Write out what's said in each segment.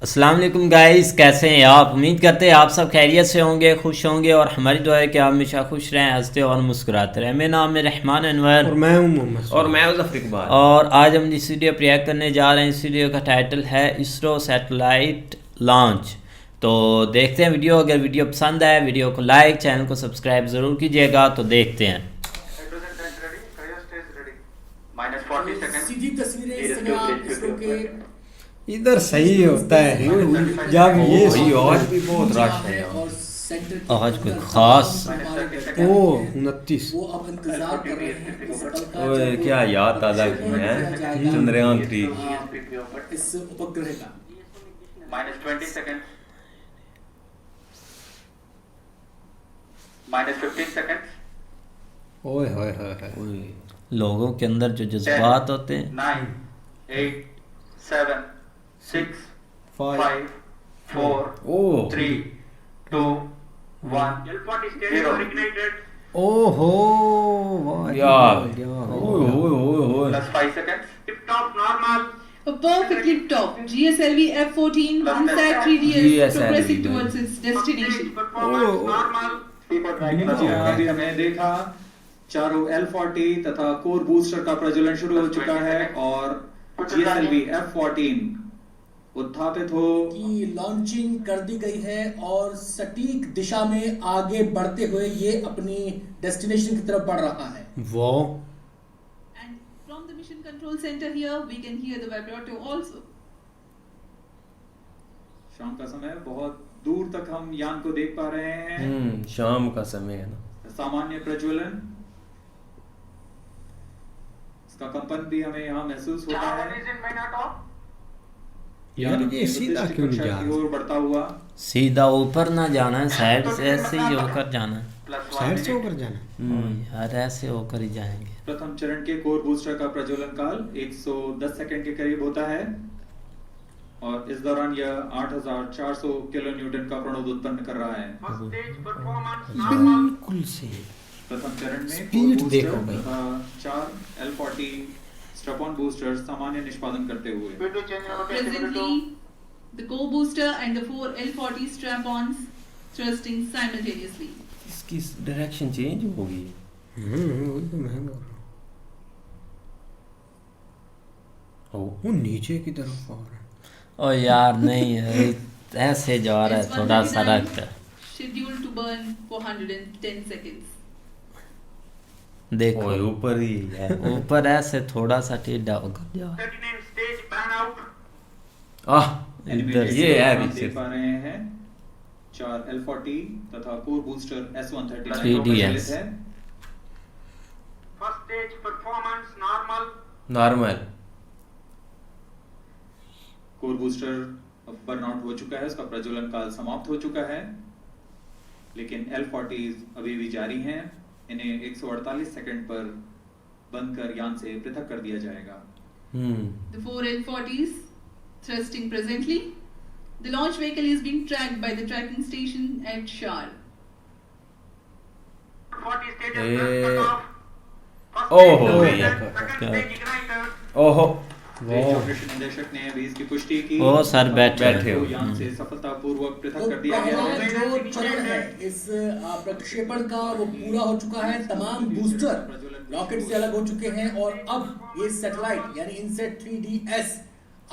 अस्सलाम वालेकुम गाइस, कैसे हैं आप? उम्मीद करते हैं आप सब खैरियत से होंगे, खुश होंगे और हमारी दुआ है कि आप हमेशा खुश रहें, हंसते और मुस्कुराते रहें। मेरा नाम है रहमान अनवर और मैं हूं मोहम्मद और मैं ज़फ़र इकबाल। और आज हम इस वीडियो पर रिएक्ट करने जा रहे हैं। इस वीडियो का टाइटल है इसरो सैटेलाइट लॉन्च। तो देखते हैं वीडियो। अगर वीडियो पसंद आए वीडियो को लाइक, चैनल को सब्सक्राइब ज़रूर कीजिएगा। तो देखते हैं। सीधी तस्वीरें इस समय आप इसरो के इधर सही होता है जब ये आज भी बहुत रश है और सेंटर की आज कोई खास 29 वो अब इंतजार कर रहे हैं कि सफलता ओए जब क्या याद ताज़ा की है चंद्रयान 3 इस उपग्रह का -20 सेकंड, -15 सेकंड, ओए होए होए होए। लोगों के अंदर जो जज्बात होते हैं। 9, 8, 7, 6, 5, 4, ओह 3, 2, 1, 0. ओहो वाह यार यार। ओए ओए ओए ओए Plus 5 seconds. Tip top normal. A perfect lift top. GSLV F-14 OneSat 3DS GSLV progressing towards its destination. Performance normal. अभी हमने देखा चारों L40 तथा कोर बूस्टर का प्रज्वलन शुरू हो चुका है और GSLV F-14 उत्थापित हो की लॉन्चिंग कर दी गई है और सटीक दिशा में आगे बढ़ते हुए ये अपनी डेस्टिनेशन की तरफ बढ़ रहा है। वाह। And from the mission control center here, we can hear the vibrato also. शाम का समय बहुत दूर तक हम यान को देख पा रहे हैं। शाम का समय है ना। सामान्य प्रज्वलन, इसका कंपन भी हमें यहाँ महसूस होता है। यार ये सीधा क्यों नहीं जा की रहा? ओर बढ़ता हुआ सीधा ऊपर ना जाना है, साइड से ऐसे ही होकर जाना है। साइड से होकर जाना। यार ऐसे होकर ही जाएंगे। प्रथम चरण के कोर बूस्टर का प्रज्वलन काल 110 सेकंड के करीब होता है और इस दौरान यह 8400 किलो न्यूटन का प्रणोद उत्पन्न कर रहा है। बिल्कुल सही। प्रथम चरण में स्पीड कोर देखो बूस्टर भाई। तथा 4 L40 स्ट्रैप-ऑन बूस्टर सामान्य निष्पादन करते हुए Presently, the co-booster and the 4 L-40 strap-ons thrusting simultaneously. इसकी डायरेक्शन चेंज हो गई। वही तो मैं बोल रहा हूँ। वो नीचे की तरफ आ रहा है। ओ यार नहीं है, ऐसे जा रहा है थोड़ा सा रख कर। Scheduled to burn for 110 seconds. देखो ओए ऊपर ही है। ऊपर ऐसे थोड़ा सा टेढ़ा होकर जा। 39 stage pan out. आह एनिमेटेड ये है आप अभी देख सिर्फ पा रहे हैं 4 L40 तथा कोर बूस्टर S139 3DS है। First stage performance normal. Normal. Core booster अब बर्नआउट हो चुका है, उसका प्रज्वलन काल समाप्त हो चुका है, लेकिन L40 अभी भी जारी हैं। इन्हें 148 सेकंड पर बंद कर यान से पृथक कर दिया जाएगा। The 4 L-40s thrusting presently. The launch vehicle is being tracked by the tracking station at Shar. 40 stages Eh. cut off. First Oh, stage oh, ignited, yeah. second Yeah. stage ignited. ओहो देश ऑपरेशन निदेशक ने अभी इसकी पुष्टि की। ओ, sir बैठे को यान से सफलतापूर्वक पृथक तो कर दिया गया पहला है। जो चरण है इस प्रक्षेपण का वो पूरा हो चुका है। तमाम बूस्टर रॉकेट से अलग हो चुके हैं और अब ये सैटेलाइट यानी इनसेट 3DS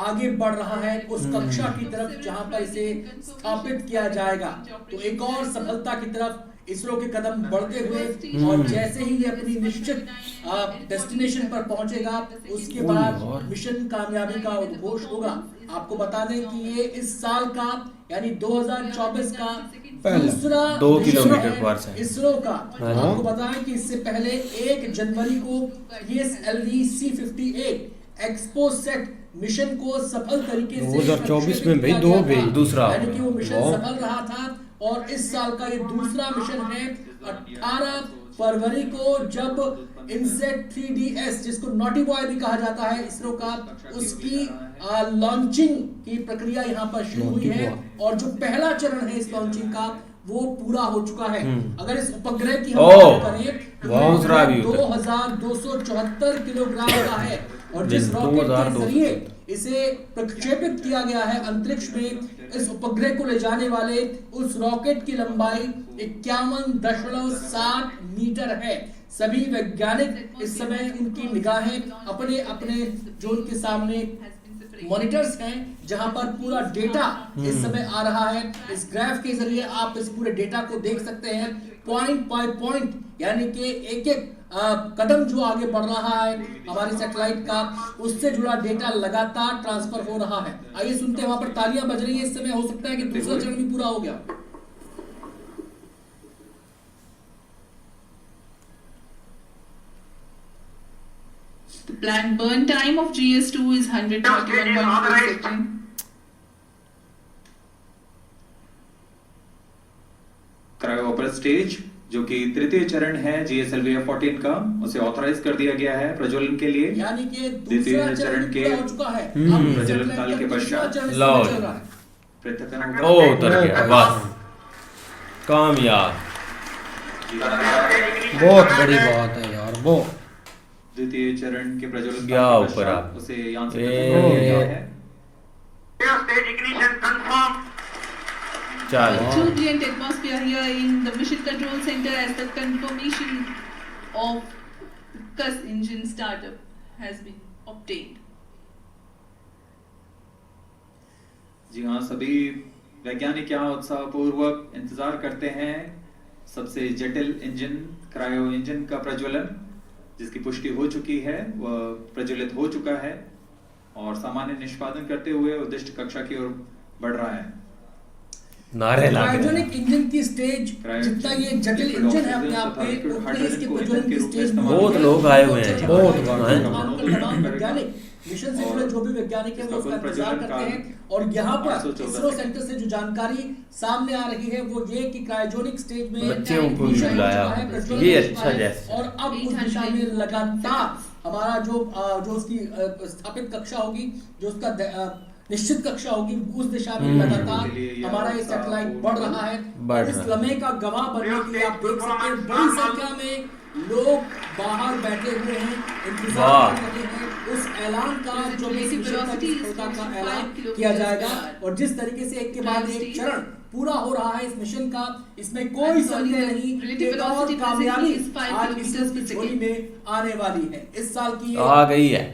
आगे बढ़ रहा है उस कक्षा की तरफ जहां पर इसे स्थापित किया जाएगा। तो एक और सफलता की तरफ इसरो के कदम बढ़ते हुए और जैसे ही ये अपनी निश्चित डेस्टिनेशन पर पहुंचेगा उसके बाद मिशन कामयाबी का उद्घोष होगा। आपको बता दें कि ये इस साल का यानी 2024 का दूसरा 2 मिशन किलोमीटर है पर सेकंड। इसरो का। आपको बताएं कि इससे पहले 1 जनवरी को PSLV C-58 एक्सपोसेट मिशन को सफल तरीके से 2024 में भाई दो भेज दूसरा यानी कि वो मिशन सफल रहा था और इस साल का ये दूसरा मिशन है। 18 फरवरी को जब इनसेट 3DS जिसको नॉटी बॉय भी कहा जाता है इसरो का, उसकी लॉन्चिंग की प्रक्रिया यहाँ पर शुरू हुई है और जो पहला चरण है इस लॉन्चिंग का वो पूरा हो चुका है। अगर इस उपग्रह की हम ओह, बात करें तो दूसरा ये भी उतर। 2274 किलोग्राम का है और जिस रॉकेट के जरिए इसे प्रक्षेपित किया गया है अंतरिक्ष में, इस उपग्रह को ले जाने वाले उस रॉकेट की लंबाई 51.7 मीटर है। सभी वैज्ञानिक इस समय उनकी निगाहें अपने अपने जो उनके सामने मॉनिटर्स हैं जहां पर पूरा डेटा इस समय आ रहा है। इस ग्राफ के जरिए आप इस पूरे डेटा को देख सकते हैं पॉइंट बाय पॉइंट, यानी कि एक एक कदम जो आगे बढ़ रहा है हमारी सैटेलाइट का, उससे जुड़ा डेटा लगातार ट्रांसफर हो रहा है। आइए सुनते हैं, वहां पर तालियां बज रही है इस समय, हो सकता है कि दूसरा चरण भी पूरा हो गया। The planned burn time of GS2 is 141.4 seconds. Cryo upper stage जो कि तृतीय चरण है GSLV F14 का, उसे ऑथराइज कर दिया गया है प्रज्वलन के लिए। यानी कि द्वितीय दूसरा चरण के पूरा हो चुका है। अब इस प्रज्वलन सैटेलाइट काल का के तीसरा पश्चात चरण इस लो। समय चल रहा है। पृथक्करण ओ उतर गया, बस कामयाब। बहुत बड़ी बात है यार वो। द्वितीय चरण के प्रज्वलन गया काल के ऊपर पश्चात आप। उसे यान से ए। पृथक कर दिया गया है। Stage ignition confirmed. चल Too brilliant atmosphere here in the mission control center as the confirmation of CUS engine startup has been obtained. जी हाँ, सभी वैज्ञानिक यहाँ उत्साहपूर्वक इंतजार करते हैं सबसे जटिल इंजन क्रायो इंजन का प्रज्वलन, जिसकी पुष्टि हो चुकी है, वह प्रज्वलित हो चुका है और सामान्य निष्पादन करते हुए उद्दिष्ट कक्षा की ओर बढ़ रहा है। नारे लग रहे क्रायोजेनिक इंजन की स्टेज जितना ये जटिल इंजन है अपने आप में, उतने ही इसके प्रज्वलन की स्टेज भी बहुत लोग आए हुए हैं जी। बहुत तमाम वैज्ञानिक मिशन से जुड़े जो भी वैज्ञानिक हैं वो उसका इंतजार करते हैं। और यहाँ पर इसरो सेंटर से जो जानकारी सामने आ रही है वो ये कि क्रायोजेनिक स्टेज में बच्चों को भी मिशन हो बुलाया। चुका है, प्रज्वलन ये हो चुका अच्छा है जैसे। और अब उस दिशा में लगातार हमारा जो उसकी स्थापित कक्षा होगी, जो उसका निश्चित कक्षा होगी, उस दिशा में लगातार हमारा ये सैटेलाइट बढ़ रहा है। और इस लम्हे का गवाह बनने के लिए आप देख सकते हैं बड़ी संख्या में लोग बाहर बैठे हुए हैं, इंतजार कर रहे हैं उस ऐलान का जो इस मिशन का ऐलान किया जाएगा। और जिस तरीके से एक के बाद एक चरण पूरा हो रहा है इस मिशन का, इसमें कोई संदेह नहीं कि एक और कामयाबी आज इसरो की झोली में आने वाली है। इस साल की आ गई है।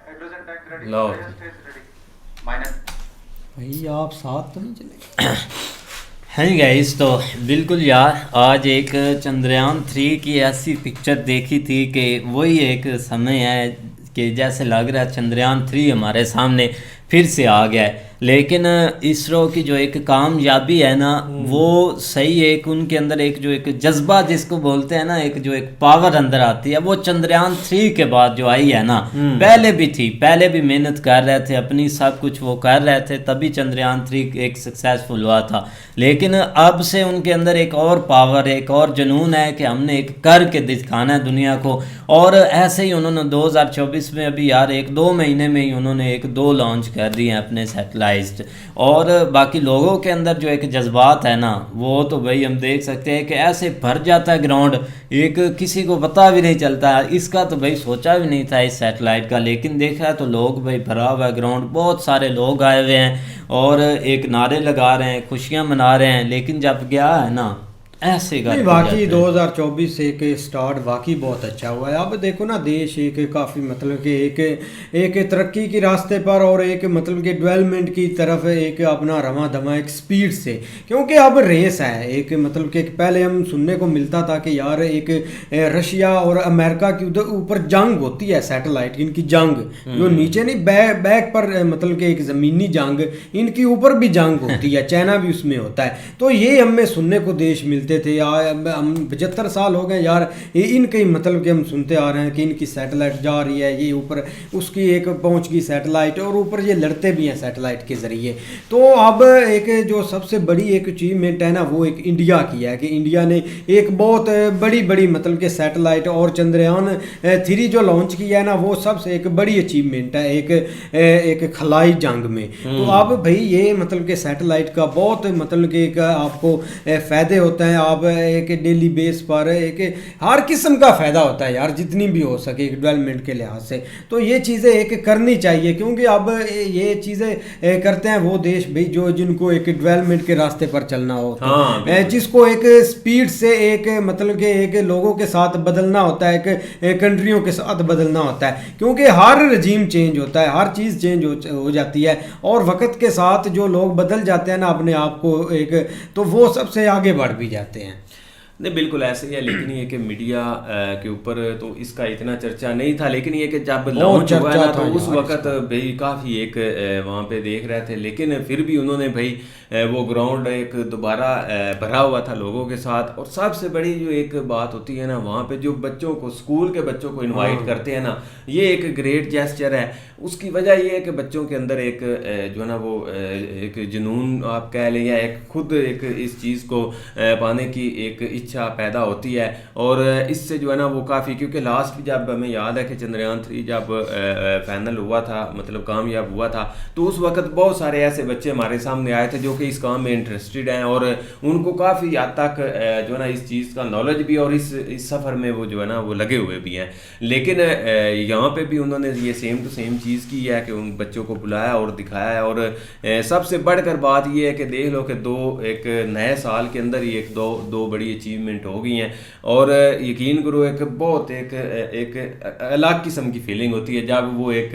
Hydrogen tank ready. लो। Stage ready. Minus. भाई आप साथ तो नहीं चले। हाँ गाइस, तो बिल्कुल यार आज एक चंद्रयान 3 की ऐसी पिक्चर देखी थी कि वही एक समय है कि जैसे लग रहा है चंद्रयान 3 हमारे सामने फिर से आ गया है। लेकिन इसरो की जो एक कामयाबी है ना, वो सही एक उनके अंदर एक जो एक जज्बा जिसको बोलते हैं ना, एक जो एक पावर अंदर आती है, वो चंद्रयान 3 के बाद जो आई है ना, पहले भी थी, पहले भी मेहनत कर रहे थे अपनी, सब कुछ वो कर रहे थे, तभी चंद्रयान 3 एक सक्सेसफुल हुआ था। लेकिन अब से उनके अंदर एक और पावर, एक और जुनून है कि हमने एक करके दिखाना है दुनिया को। और ऐसे ही उन्होंने 2024 में अभी यार 1-2 महीने में ही उन्होंने 1-2 लॉन्च कर दिए हैं अपने सैटेलाइट। और बाकी लोगों के अंदर जो एक जज्बात है ना, वो तो भाई हम देख सकते हैं कि ऐसे भर जाता है ग्राउंड, एक किसी को पता भी नहीं चलता। इसका तो भाई सोचा भी नहीं था इस सैटेलाइट का, लेकिन देखा तो लोग भाई भरा हुआ है ग्राउंड, बहुत सारे लोग आए हुए हैं और एक नारे लगा रहे हैं, खुशियां मना रहे हैं। लेकिन जब गया है ना ऐसे नहीं, वाकई 2024 से के स्टार्ट वाकई बहुत अच्छा हुआ है। अब देखो ना, देश एक काफ़ी मतलब कि एक तरक्की के रास्ते पर और एक मतलब कि डेवलपमेंट की तरफ एक अपना रमा धमा एक स्पीड से, क्योंकि अब रेस है एक मतलब कि पहले हम सुनने को मिलता था कि यार एक रशिया और अमेरिका की उधर ऊपर जंग होती है, सैटेलाइट इनकी जंग जो नीचे नहीं बैक पर मतलब कि एक ज़मीनी जंग, इनकी ऊपर भी जंग होती है, चाइना भी उसमें होता है। तो ये हमें सुनने को देश मिलते भेजते थे। हम 75 साल हो गए यार इनके मतलब कि हम सुनते आ रहे हैं कि इनकी सैटेलाइट जा रही है, ये ऊपर उसकी एक पहुंच गई सैटेलाइट, और ऊपर ये लड़ते भी हैं सैटेलाइट के ज़रिए। तो अब एक जो सबसे बड़ी एक अचीवमेंट है ना वो एक इंडिया की है कि इंडिया ने एक बहुत बड़ी मतलब कि सैटेलाइट और चंद्रयान 3 जो लॉन्च किया है ना वो सबसे एक बड़ी अचीवमेंट है एक खलाई जंग में। तो अब भाई ये मतलब कि सैटेलाइट का बहुत मतलब कि एक आपको फ़ायदे होते हैं। आप एक डेली बेस पर एक हर किस्म का फ़ायदा होता है यार, जितनी भी हो सके एक डेवलपमेंट के लिहाज से। तो ये चीज़ें एक करनी चाहिए, क्योंकि अब ये चीज़ें करते हैं वो देश भाई जो जिनको एक डेवलपमेंट के रास्ते पर चलना होता है, जिसको एक स्पीड से एक मतलब कि एक लोगों के साथ बदलना होता है, एक कंट्रियों के साथ बदलना होता है, क्योंकि हर रजीम चेंज होता है, हर चीज़ चेंज हो जाती है, और वक्त के साथ जो लोग बदल जाते हैं ना अपने आप को एक, तो वो सबसे आगे बढ़ भी जाते हैं। नहीं बिल्कुल ऐसे ही है, लेकिन ये कि मीडिया के ऊपर तो इसका इतना चर्चा नहीं था, लेकिन ये कि जब लॉन्च हुआ ना तो उस वक्त भाई काफ़ी एक वहाँ पे देख रहे थे, लेकिन फिर भी उन्होंने भाई वो ग्राउंड एक दोबारा भरा हुआ था लोगों के साथ। और सबसे बड़ी जो एक बात होती है ना वहाँ पे जो बच्चों को स्कूल के बच्चों को इनवाइट करते हैं ना, ये एक ग्रेट जेस्चर है। उसकी वजह ये है कि बच्चों के अंदर एक जो है ना वो एक जुनून आप कह लें या एक खुद एक इस चीज़ को पाने की एक इच्छा पैदा होती है, और इससे जो है ना वो काफ़ी, क्योंकि लास्ट जब हमें याद है कि चंद्रयान 3 जब फाइनल हुआ था मतलब कामयाब हुआ था, तो उस वक्त बहुत सारे ऐसे बच्चे हमारे सामने आए थे जो कि इस काम में इंटरेस्टेड हैं, और उनको काफ़ी हद तक जो है ना इस चीज़ का नॉलेज भी और इस सफ़र में वो जो है ना वो लगे हुए भी हैं। लेकिन यहाँ पे भी उन्होंने ये सेम टू सेम चीज़ की है कि उन बच्चों को बुलाया और दिखाया है। और सबसे बढ़कर बात ये है कि देख लो कि एक नए साल के अंदर ही एक दो बड़ी अचीवमेंट हो गई हैं, और यकीन करो एक बहुत एक अलग किस्म की फीलिंग होती है जब वो एक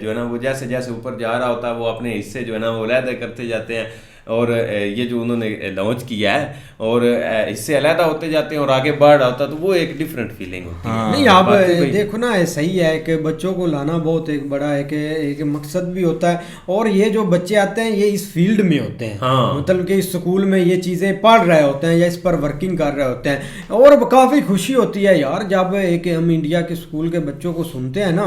जो है ना वो जैसे जैसे ऊपर जा रहा होता है वो अपने हिस्से जो है ना वो अलहदा करते जाते हैं, और ये जो उन्होंने लॉन्च किया है और इससे अलहदा होते जाते हैं और आगे बढ़ रहा होता है, तो वो एक डिफरेंट फीलिंग होती है। नहीं आप देखो ना सही है कि बच्चों को लाना बहुत एक बड़ा एक मकसद भी होता है, और ये जो बच्चे आते हैं ये इस फील्ड में होते हैं, मतलब कि इस स्कूल में ये चीज़ें पढ़ रहे होते हैं या इस पर वर्किंग कर रहे होते हैं, और काफ़ी खुशी होती है यार जब एक हम इंडिया के स्कूल के बच्चों को सुनते हैं ना,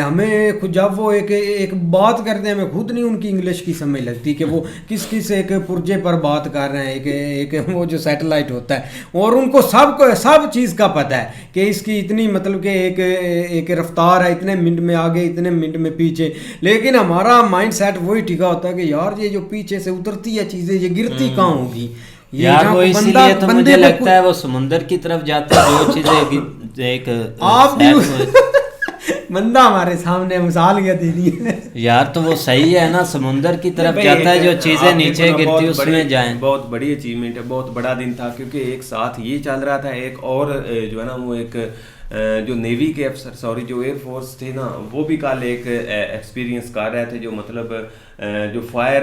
हमें खुद जब वो एक बात करते हैं हमें खुद नहीं उनकी इंग्लिश की समझ लगती कि वो किस एक पुर्जे पर बात कर रहे हैं, एक वो जो सैटेलाइट होता है, और उनको सब चीज़ का पता है कि इसकी इतनी मतलब कि एक रफ्तार है, इतने मिनट में आगे इतने मिनट में पीछे। लेकिन हमारा माइंड सेट वही टिका होता है कि यार ये जो पीछे से उतरती है चीज़ें ये गिरती कहाँ होगी यार, वो इसीलिए तो मुझे लगता है वो समुंदर की तरफ जाता है जो चीज़ें एक आप भी बंदा हमारे सामने मिसाल क्या दे दी है यार, तो वो सही है ना, समुंदर की तरफ जाता है जो चीजें नीचे गिरती उसमें जाएं। बहुत बड़ी अचीवमेंट है, बहुत बड़ा दिन था, क्योंकि एक साथ ये चल रहा था एक और जो है ना वो एक जो नेवी के अफसर जो एयरफोर्स थे ना वो भी कल एक एक्सपीरियंस कर रहे थे, जो मतलब जो फायर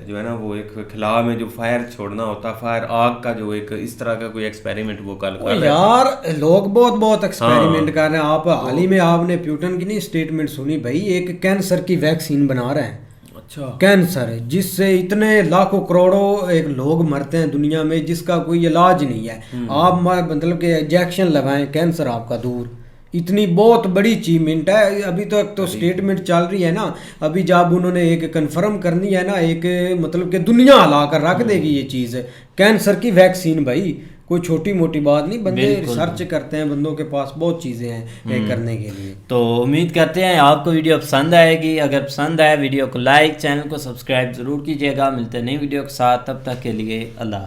जो है ना वो एक खिला में जो फायर छोड़ना होता, फायर आग का जो एक इस तरह का कोई एक्सपेरिमेंट वो कल कर रहे थे। यार लोग बहुत एक्सपेरिमेंट कर रहे हैं। आप हाल ही में आपने प्यूटन की नहीं स्टेटमेंट सुनी भाई, एक कैंसर की वैक्सीन बना रहे हैं। अच्छा, कैंसर है जिससे इतने लाखों करोड़ों एक लोग मरते हैं दुनिया में जिसका कोई इलाज नहीं है, आप मतलब कि इंजेक्शन लगाएं कैंसर आपका दूर। इतनी बहुत बड़ी अचीवमेंट है। अभी तक तो स्टेटमेंट चल रही है ना, अभी जब उन्होंने एक कंफर्म करनी है ना, एक मतलब कि दुनिया हिला कर रख देगी ये चीज़, कैंसर की वैक्सीन भाई कोई छोटी मोटी बात नहीं। बंदे रिसर्च करते हैं, बंदों के पास बहुत चीज़ें हैं करने के लिए। तो उम्मीद करते हैं आपको वीडियो पसंद आएगी। अगर पसंद आए वीडियो को लाइक, चैनल को सब्सक्राइब ज़रूर कीजिएगा। मिलते हैं नई वीडियो के साथ, तब तक के लिए अल्लाह।